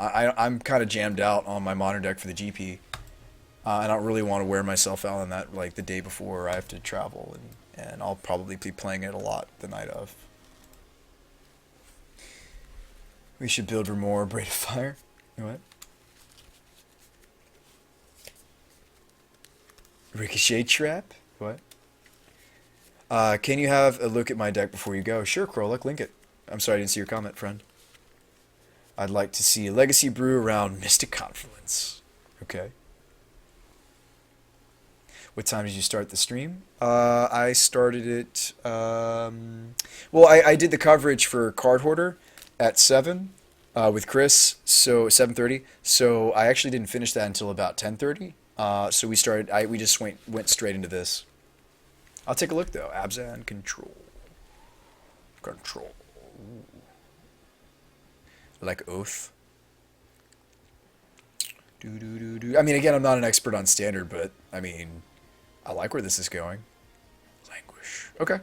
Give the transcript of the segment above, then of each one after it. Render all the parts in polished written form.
I'm kind of jammed out on my modern deck for the GP. I don't really want to wear myself out on that like the day before I have to travel, and I'll probably be playing it a lot the night of. We should build more Braid of Fire. What? Ricochet Trap? What? Can you have a look at my deck before you go? Sure, Krolek, link it. I'm sorry I didn't see your comment, friend. I'd like to see a Legacy Brew around Mystic Confluence. Okay. What time did you start the stream? I started it... well, I did the coverage for Card Hoarder at 7 with Chris, so 7:30. So I actually didn't finish that until about 10:30. So we just went straight into this. I'll take a look though. Abzan Control. Control. Ooh. Like Oath. I mean, again, I'm not an expert on Standard, but I mean, I like where this is going. Languish. Okay.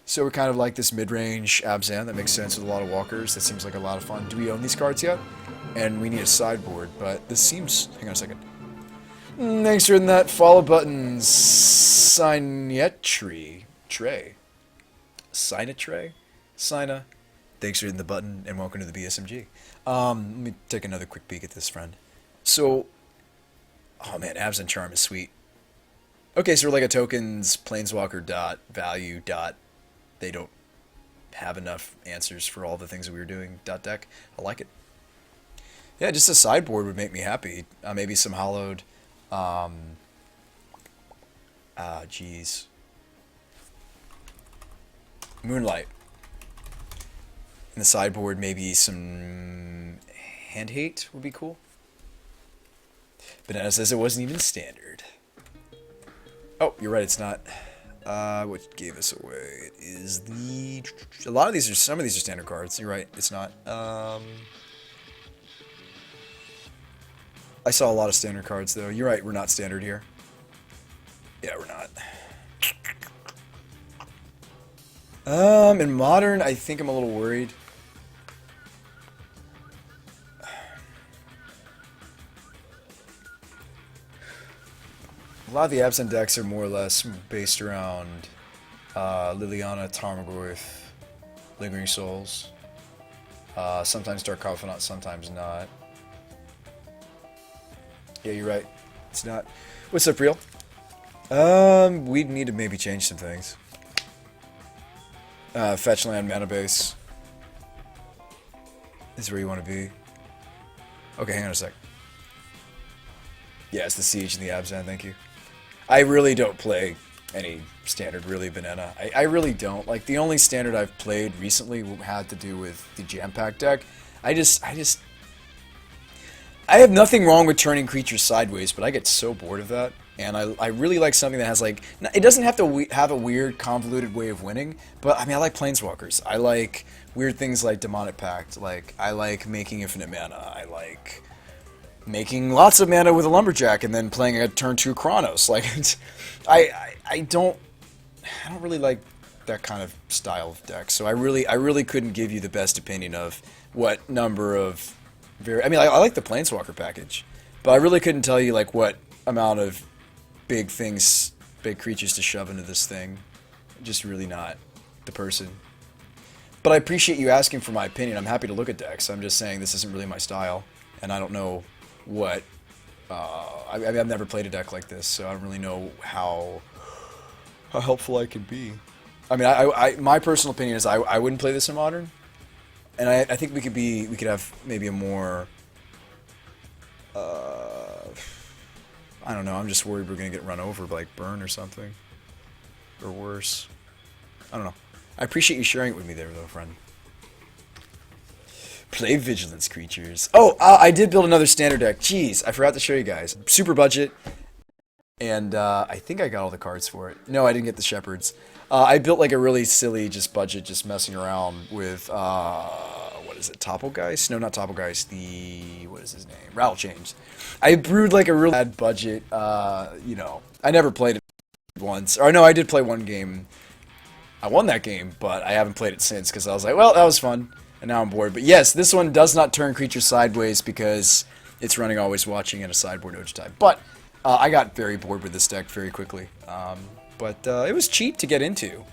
So we're kind of like this mid-range Abzan that makes sense with a lot of walkers. That seems like a lot of fun. Do we own these cards yet? And we need a sideboard, but this seems... Hang on a second. Thanks for that follow button, Signetry. Tray. Signetray? Sina. Thanks for hitting the button, and welcome to the BSMG. Let me take another quick peek at this, friend. So... Oh man, Abzan Charm is sweet. Okay, so we're like a tokens, planeswalker dot, value dot, they don't have enough answers for all the things that we were doing dot deck. I like it. Yeah, just a sideboard would make me happy. Maybe some hollowed, geez. Moonlight. In the sideboard, maybe some Hand Hate would be cool. Banana says it wasn't even standard. Oh, you're right, it's not. What gave us away? It is the... some of these are standard cards. You're right, it's not. I saw a lot of standard cards, though. You're right, we're not standard here. Yeah, we're not. In Modern, I think I'm a little worried. A lot of the Absent decks are more or less based around Liliana, Tarmogoyf, Lingering Souls. Sometimes Dark Confidant, sometimes not. Yeah, you're right. It's not. What's up, Real? We need to maybe change some things. Fetch land, mana base. This is where you want to be. Okay, hang on a sec. Yeah, it's the Siege and the Abzan, thank you. I really don't play any standard, really, Banana. I really don't. Like, the only standard I've played recently had to do with the Jam Pack deck. I have nothing wrong with turning creatures sideways, but I get so bored of that. And I really like something that has, like... It doesn't have to have a weird, convoluted way of winning, but, I mean, I like Planeswalkers. I like weird things like Demonic Pact. Like, I like making infinite mana. I like... making lots of mana with a Lumberjack and then playing a turn 2 Chronos. Like, I don't really like that kind of style of deck. So I really couldn't give you the best opinion of what number of I mean, I like the Planeswalker package, but I really couldn't tell you like what amount of big creatures to shove into this thing. Just really not the person. But I appreciate you asking for my opinion. I'm happy to look at decks. I'm just saying this isn't really my style, and I don't know what... I've never played a deck like this, so I don't really know how helpful I could be. I mean, my personal opinion is I wouldn't play this in Modern, and I think we could have maybe a more... I don't know, I'm just worried we're going to get run over by like Burn or something. Or worse. I don't know. I appreciate you sharing it with me there, though, friend. Play Vigilance creatures. Oh, I did build another standard deck. Jeez, I forgot to show you guys. Super budget. And I think I got all the cards for it. No, I didn't get the Shepherds. I built like a really silly just budget, just messing around with, what is it, Topplegeist? No, not Topplegeist. What is his name? Rattle Chains. I brewed like a really bad budget, you know. I never played it once. Or no, I did play one game. I won that game, but I haven't played it since because I was like, well, that was fun. and now I'm bored. But yes, this one does not turn creatures sideways because it's running Always Watching and a sideboard Ojutai. But I got very bored with this deck very quickly. But it was cheap to get into.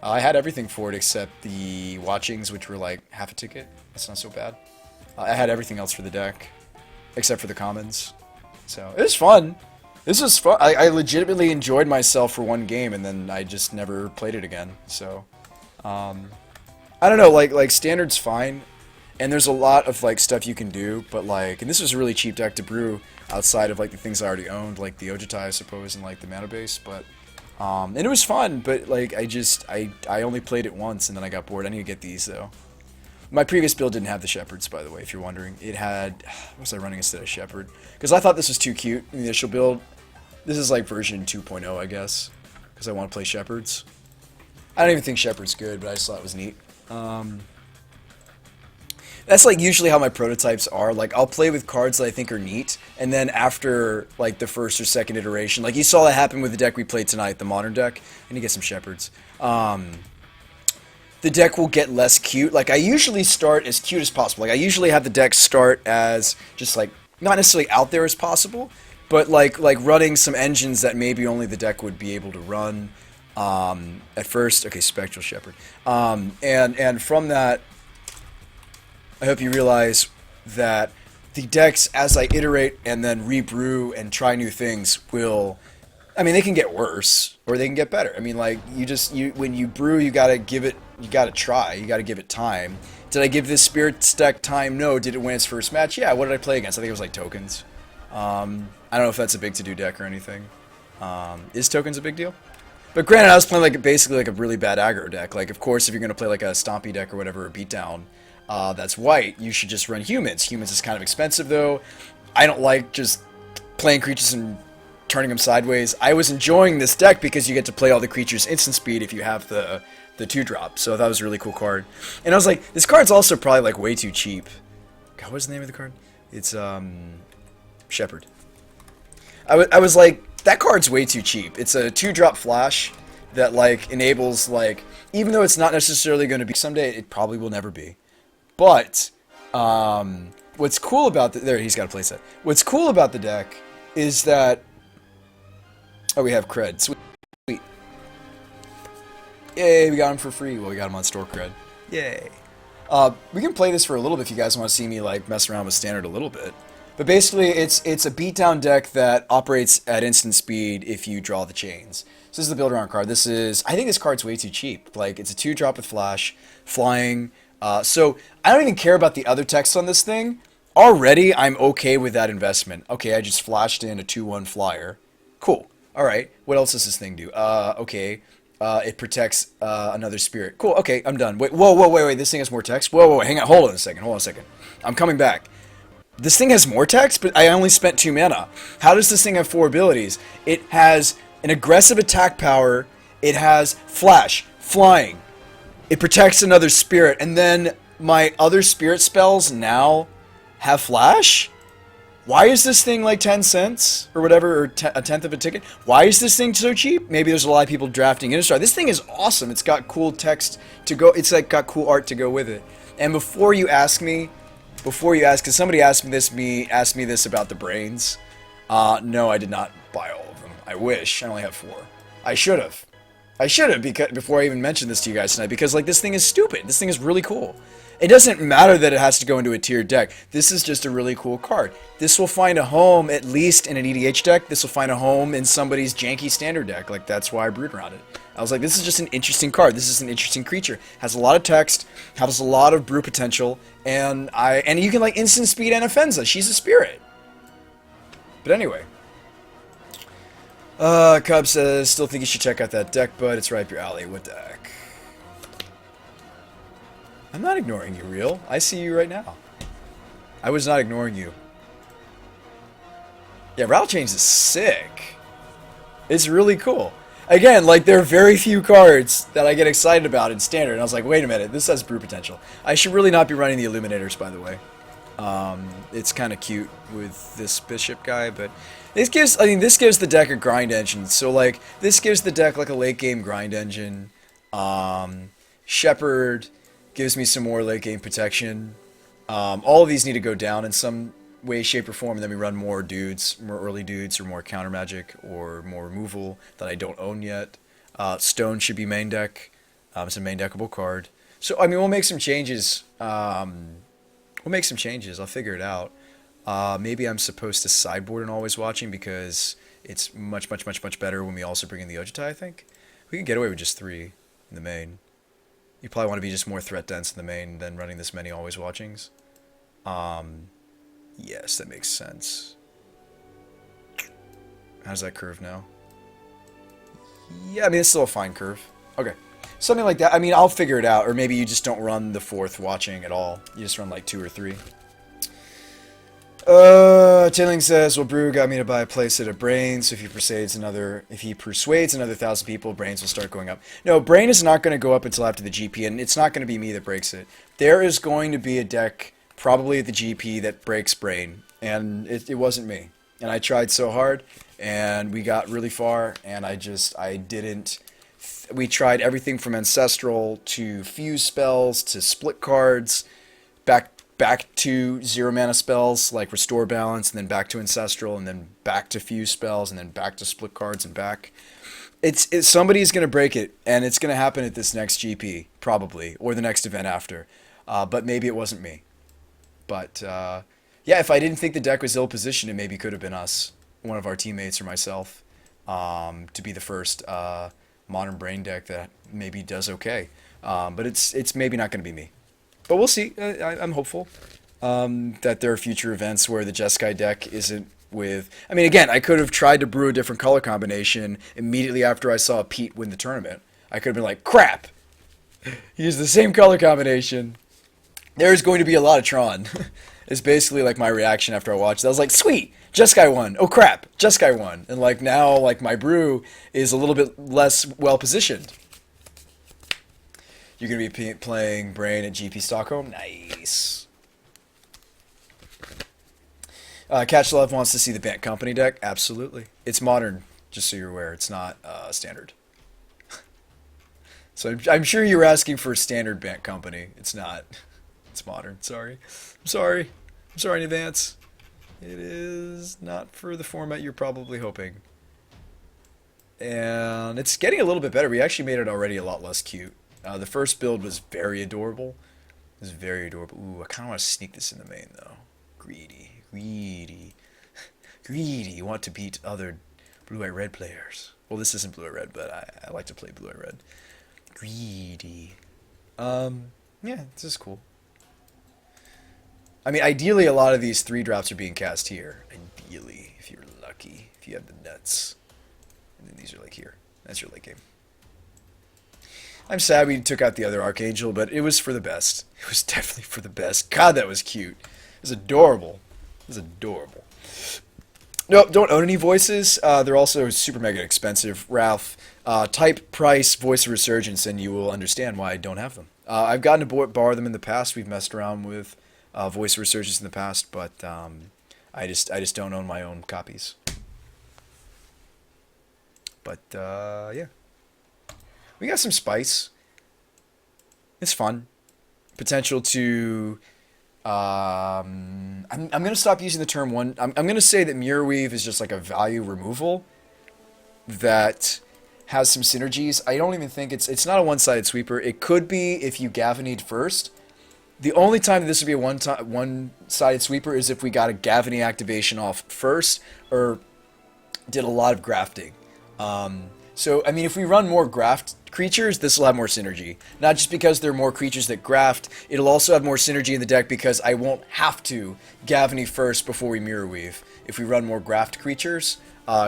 I had everything for it except the Watchings, which were like half a ticket. That's not so bad. I had everything else for the deck, except for the commons. So it was fun. This was fun. I legitimately enjoyed myself for one game, and then I just never played it again. So I don't know. Like standard's fine, and there's a lot of like stuff you can do. But like, and this was a really cheap deck to brew outside of like the things I already owned, like the Ojutai, I suppose, and like the mana base. But and it was fun. But like, I only played it once, and then I got bored. I need to get these though. My previous build didn't have the Shepherds, by the way, if you're wondering. It had... What was I running instead of Shepherd? Because I thought this was too cute in the initial build. This is like version 2.0, I guess. Because I want to play Shepherds. I don't even think Shepherd's good, but I just thought it was neat. That's like usually how my prototypes are. Like, I'll play with cards that I think are neat, and then after like the first or second iteration, like you saw that happen with the deck we played tonight, the Modern deck, and you get some Shepherds. The deck will get less cute. Like, I usually start as cute as possible. Like, I usually have the deck start as just, like, not necessarily out there as possible, but, like running some engines that maybe only the deck would be able to run at first. Okay, Spectral Shepherd. And from that, I hope you realize that the decks, as I iterate and then rebrew and try new things, will... I mean, they can get worse, or they can get better. I mean, like, when you brew, you gotta try, you gotta give it time. Did I give this Spirit deck time? No. Did it win its first match? Yeah. What did I play against? I think it was, like, Tokens. I don't know if that's a big to-do deck or anything. Is Tokens a big deal? But granted, I was playing, like, basically, like, a really bad aggro deck. Like, of course, if you're gonna play, like, a Stompy deck or whatever, or Beatdown, that's white, you should just run Humans. Humans is kind of expensive, though. I don't like just playing creatures and turning them sideways. I was enjoying this deck because you get to play all the creatures instant speed if you have the 2-drop. So that was a really cool card. And I was like, this card's also probably like way too cheap. God, what's the name of the card? It's Shepherd. I was like, that card's way too cheap. It's a 2-drop flash that like enables like, even though it's not necessarily going to be someday, it probably will never be. But what's cool about there, he's got a playset. What's cool about the deck is that oh, we have cred. Sweet. Yay, we got him for free. Well, we got him on store cred. Yay. We can play this for a little bit if you guys want to see me like mess around with standard a little bit. But basically, it's a beatdown deck that operates at instant speed if you draw the chains. So this is the build around card. This is, I think this card's way too cheap. Like, it's a 2-drop with flash, flying. So I don't even care about the other text on this thing. Already, I'm okay with that investment. Okay, I just flashed in a 2/1 flyer. Cool. Alright, what else does this thing do? Okay, it protects another spirit. Cool, okay, I'm done. Wait, wait, this thing has more text? Whoa, hang on, hold on a second. I'm coming back. This thing has more text, but I only spent 2 mana. How does this thing have 4 abilities? It has an aggressive attack power, it has flash, flying, it protects another spirit, and then my other spirit spells now have flash? Why is this thing like 10 cents or whatever, or a tenth of a ticket? Why is this thing so cheap? Maybe there's a lot of people drafting Interstar. This thing is awesome. It's got cool text to go. It's like got cool art to go with it. And before you ask, because somebody asked me this about the brains. No, I did not buy all of them. I wish. I only have 4. I should have. Because before I even mentioned this to you guys tonight, because like this thing is stupid. This thing is really cool. It doesn't matter that it has to go into a tiered deck. This is just a really cool card. This will find a home, at least in an EDH deck. This will find a home in somebody's janky standard deck. Like, that's why I brewed around it. I was like, this is just an interesting card. This is an interesting creature. Has a lot of text, has a lot of brew potential, and you can, like, instant speed Anafenza. She's a spirit. But anyway. Cub says, still think you should check out that deck, but it's right up your alley. What deck? I'm not ignoring you, Real. I see you right now. I was not ignoring you. Yeah, Rattle Chains is sick. It's really cool. Again, like, there are very few cards that I get excited about in Standard, and I was like, wait a minute, this has brew potential. I should really not be running the Illuminators, by the way. It's kind of cute with this Bishop guy, but this gives the deck a grind engine. So, like, this gives the deck, like, a late-game grind engine. Shepherd... Gives me some more late game protection. All of these need to go down in some way, shape, or form, and then we run more dudes, more early dudes, or more counter magic, or more removal that I don't own yet. Stone should be main deck. It's a main deckable card. So, I mean, we'll make some changes. I'll figure it out. Maybe I'm supposed to sideboard and always watching because it's much, much, much, much better when we also bring in the Ojutai, I think. We can get away with just 3 in the main. You probably want to be just more threat dense in the main than running this many always watchings. Yes, that makes sense. How's that curve now? Yeah, I mean, it's still a fine curve. Okay. Something like that. I mean, I'll figure it out. Or maybe you just don't run the 4th watching at all. You just run like 2 or 3. Tilling says, well, Brew got me to buy a playset of Brain, so if he persuades another 1,000 people, Brains will start going up. No, Brain is not going to go up until after the GP, and it's not going to be me that breaks it. There is going to be a deck, probably at the GP, that breaks Brain, and it wasn't me. And I tried so hard, and we got really far, and I didn't. We tried everything from Ancestral to Fuse spells to split cards, back to 0 mana spells like Restore Balance, and then back to Ancestral, and then back to Fuse spells, and then back to split cards and back. Somebody's going to break it, and it's going to happen at this next GP, probably, or the next event after. But maybe it wasn't me. But, yeah, if I didn't think the deck was ill-positioned, it maybe could have been us, one of our teammates or myself, to be the first modern Brain deck that maybe does okay. But it's maybe not going to be me. But we'll see. I'm hopeful that there are future events where the Jeskai deck isn't with... I mean, again, I could have tried to brew a different color combination immediately after I saw Pete win the tournament. I could have been like, crap! Use the same color combination. There's going to be a lot of Tron. It's basically like my reaction after I watched it. I was like, sweet! Jeskai won! Oh crap! Jeskai won! And like now, like my brew is a little bit less well-positioned. You're going to be playing Brain at GP Stockholm? Nice. Catch Love wants to see the Bant Company deck? Absolutely. It's modern, just so you're aware. It's not standard. So I'm sure you were asking for standard Bant Company. It's not. It's modern. Sorry. I'm sorry. I'm sorry in advance. It is not for the format you're probably hoping. And it's getting a little bit better. We actually made it already a lot less cute. The first build was very adorable. It was very adorable. Ooh, I kind of want to sneak this in the main, though. Greedy. Greedy. Greedy. You want to beat other blue-white-red players. Well, this isn't blue-white-red, but I like to play blue-white-red. Greedy. Yeah, this is cool. I mean, ideally, a lot of these 3-drops are being cast here. Ideally, if you're lucky. If you have the nuts. And then these are like here. That's your late game. I'm sad we took out the other Archangel, but it was for the best. It was definitely for the best. God, that was cute. It was adorable. It was adorable. Nope, don't own any voices. They're also super mega expensive. Ralph, type price voice of resurgence and you will understand why I don't have them. I've gotten to borrow them in the past. We've messed around with voice of resurgence in the past, but I just don't own my own copies. But yeah. We got some spice. It's fun. Potential to... I'm going to stop using the term one... I'm going to say that Mirror Weave is just like a value removal that has some synergies. I don't even think it's not a one-sided sweeper. It could be if you Gavinied first. The only time that this would be a one-sided sweeper is if we got a Gavany activation off first or did a lot of grafting. So, I mean, if we run more graft creatures, this will have more synergy. Not just because there are more creatures that graft, it'll also have more synergy in the deck because I won't have to Gavany first before we Mirror Weave. If we run more graft creatures,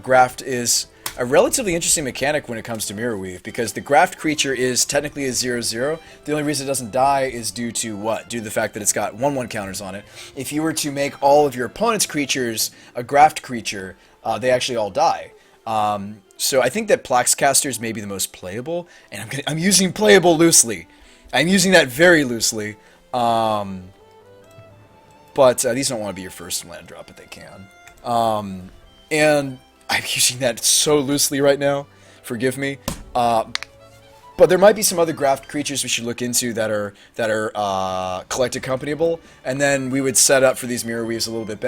graft is a relatively interesting mechanic when it comes to Mirror Weave because the graft creature is technically a 0/0. The only reason it doesn't die is due to what? Due to the fact that it's got 1/1 counters on it. If you were to make all of your opponent's creatures a graft creature, they actually all die. So I think that Plaxcaster is maybe the most playable, and I'm using playable loosely. I'm using that very loosely. But these don't want to be your first land drop, but they can. And I'm using that so loosely right now. Forgive me. But there might be some other graphed creatures we should look into that are collected companyable, and then we would set up for these mirror weaves a little bit better.